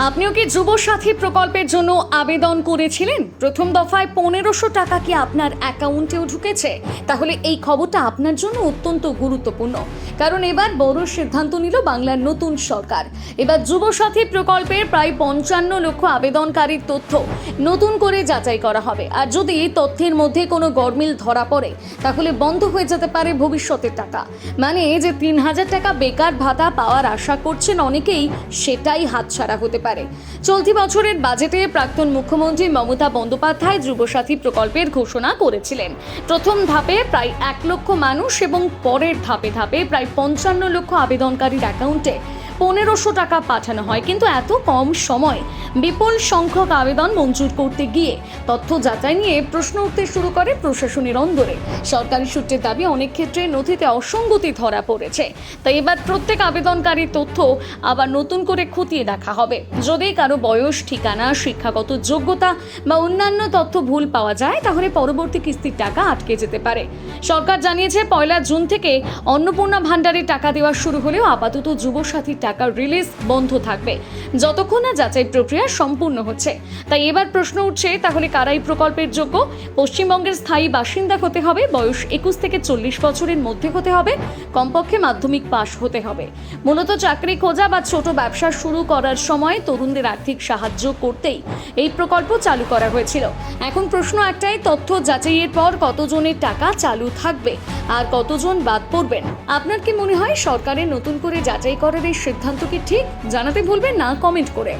আপনিও কি যুবসাথী প্রকল্পের জন্য আবেদন করেছিলেন? প্রথম দফায় 1500 টাকা কি আপনার অ্যাকাউন্টেও ঢুকেছে? তাহলে এই খবরটা আপনার জন্য অত্যন্ত গুরুত্বপূর্ণ, কারণ এবার বড় সিদ্ধান্ত নিল বাংলার নতুন সরকার। এবার যুবসাথী প্রকল্পের প্রায় 55 লক্ষ আবেদনকারীর তথ্য নতুন করে যাচাই করা হবে। আর যদি এই তথ্যের মধ্যে কোনো গরমিল ধরা পড়ে, তাহলে বন্ধ হয়ে যেতে পারে ভবিষ্যতের টাকা। মানে যে 3000 টাকা বেকার ভাতা পাওয়ার আশা করছেন অনেকেই, সেটাই হাতছাড়া হতে পারে। চলতি বছরের বাজেটে প্রাক্তন মুখ্যমন্ত্রী মমতা বন্দ্যোপাধ্যায় যুবসাথী প্রকল্পের ঘোষণা করেছিলেন। প্রথম ধাপে প্রায় 1 লক্ষ মানুষ এবং পরের ধাপে ধাপে প্রায় 55 লক্ষ আবেদনকারীর অ্যাকাউন্টে 1500 টাকা পাঠানো হয়। কিন্তু এত কম সময় বিপুল সংখ্যক আবেদন মঞ্জুর করতে গিয়ে তথ্য যাচাই নিয়ে প্রশ্ন উঠতে শুরু করে প্রশাসনের অন্দরে। সরকারি সূত্রের দাবি, অনেক ক্ষেত্রে নথিতে অসঙ্গতি ধরা পড়েছে। তাই এবার প্রত্যেক আবেদনকারীর তথ্য আবার নতুন করে খতিয়ে দেখা হবে। যদি কারো বয়স, ঠিকানা, শিক্ষাগত যোগ্যতা বা অন্যান্য তথ্য ভুল পাওয়া যায়, তাহলে পরবর্তী কিস্তির টাকা আটকে যেতে পারে। সরকার জানিয়েছে 1 জুন থেকে অন্নপূর্ণা ভান্ডারের টাকা দেওয়া শুরু হলেও আপাতত যুবসাথীর টাকার রিলিজ বন্ধ থাকবে যতক্ষণ না যাচাই প্রক্রিয়া সম্পূর্ণ হচ্ছে। তাই এবার প্রশ্ন উঠছে, তাহলে কারা এই প্রকল্পের যোগ্য? পশ্চিমবঙ্গের স্থায়ী বাসিন্দা হতে হবে, বয়স 21 থেকে 40 বছরের মধ্যে হতে হবে, কমপক্ষে মাধ্যমিক পাশ হতে হবে। মূলত চাকরি খোঁজা বা ছোট ব্যবসা শুরু করার সময় তরুণদের আর্থিক সাহায্য করতেই এই প্রকল্প চালু করা হয়েছিল। এখন প্রশ্ন একটাই, তথ্য যাচাইয়ের পর কতজনের টাকা চালু থাকবে আর কতজন বাদ পড়বেন? আপনার কি মনে হয় সরকারের নতুন করে যাচাই করার এই সিদ্ধান্ত কি ঠিক? জানাতে ভুলবেন না কমেন্ট করে।